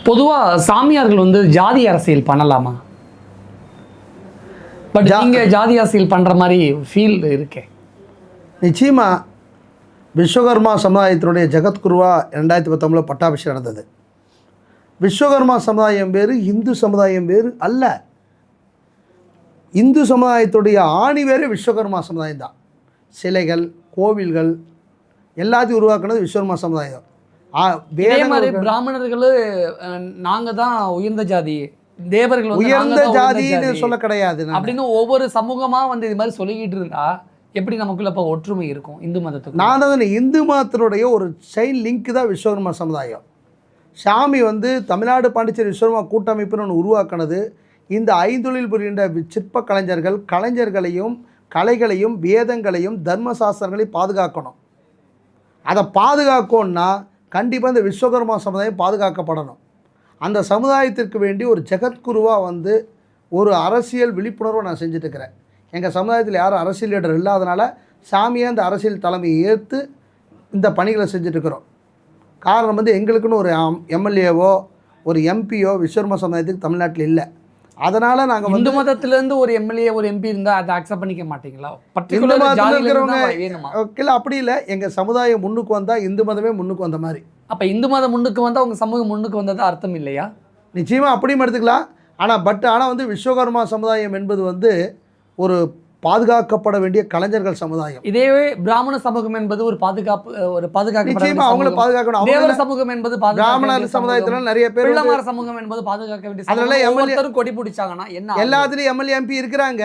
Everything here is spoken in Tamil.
பொதுவாக சாமியார்கள் வந்து ஜாதி அரசியல் பண்ணலாமா? பட் நீங்கள் ஜாதி அரசியல் பண்ணுற மாதிரி ஃபீல் இருக்கே. நிச்சயமாக விஸ்வகர்மா சமுதாயத்தினுடைய ஜெகத்குருவா 2019 பட்டாபிஷேகம் நடந்தது. விஸ்வகர்மா சமுதாயம் வேறு, இந்து சமுதாயம் வேறு அல்ல. இந்து சமுதாயத்துடைய ஆணி வேறு விஸ்வகர்மா சமுதாயம் தான். சிலைகள், கோவில்கள் எல்லாத்தையும் உருவாக்குனது விஸ்வகர்மா சமுதாயம். அதே மாதிரி பிராமணர்களும் நாங்கள் தான் உயர்ந்த ஜாதி, தேவர்கள் உயர்ந்த ஜாதின்னு சொல்ல கிடையாது அப்படின்னு ஒவ்வொரு சமூகமாக வந்து இது மாதிரி சொல்லிக்கிட்டு இருந்தா எப்படி நமக்குள்ள இப்போ ஒற்றுமை இருக்கும் இந்து மதத்துக்கு? நான் தான் இந்து மதத்தினுடைய ஒரு செயின் லிங்க் தான் விஸ்வகர்மா சமுதாயம். சாமி வந்து தமிழ்நாடு பாண்டிச்சேரி விஸ்வகர்மா கூட்டமைப்புன்னு ஒன்று உருவாக்கினது. இந்த ஐந்தொழில் புரிகின்ற சிற்ப கலைஞர்களையும் கலைகளையும் வேதங்களையும் தர்மசாஸ்திரங்களையும் பாதுகாக்கணும். அதை பாதுகாக்கணும்னா கண்டிப்பாக இந்த விஸ்வகர்மா சமுதாயம் பாதுகாக்கப்படணும். அந்த சமுதாயத்திற்கு வேண்டி ஒரு ஜெகத்குருவாக வந்து ஒரு அரசியல் விழிப்புணர்வை நான் செஞ்சுட்டுருக்கிறேன். எங்கள் சமுதாயத்தில் யாரும் அரசியல் லீடர் இல்லாதனால சாமியாக இந்த அரசியல் தலைமையை ஏற்று இந்த பணிகளை செஞ்சுட்ருக்கிறோம். காரணம் வந்து எங்களுக்குன்னு ஒரு எம்எல்ஏவோ ஒரு எம்பியோ விஸ்வகர்மா சமுதாயத்துக்கு தமிழ்நாட்டில் இல்லை. அதனால் நாங்கள் இந்து மதத்திலேருந்து ஒரு எம்எல்ஏ ஒரு எம்பி இருந்தால் அதை அக்செப்ட் பண்ணிக்க மாட்டீங்களா? இந்து மதத்தில் இருக்கிறவங்க இல்லை, அப்படி இல்லை. எங்கள் சமுதாயம் முன்னுக்கு வந்தால் இந்து மதமே முன்னுக்கு வந்த மாதிரி. அப்போ இந்து மதம் முன்னுக்கு வந்தால் உங்கள் சமூகம் முன்னுக்கு வந்தது அர்த்தம் இல்லையா? நிச்சயமாக அப்படியும் எடுத்துக்கலாம். ஆனால் வந்து விஸ்வகர்மா சமுதாயம் என்பது வந்து ஒரு பாதுகாக்கப்பட வேண்டிய கலைஞர்கள் சமுதாயம். இதே பிராமண சமூகம் என்பது ஒரு பாதுகாப்பு நிச்சயமா அவங்கள பாதுகாக்கணும். தேவர் சமூகம் என்பது பிராமணர் சமுதாயத்துல நிறைய பேர், பிள்ளைமார் சமூகம் என்பது பாதுகாக்க வேண்டிய. அதனால எம்எல்ஏ கொடி பிடிச்சாங்கன்னா என்ன? எல்லாத்துலயும் எம்எல்ஏ எம்பி இருக்கிறாங்க.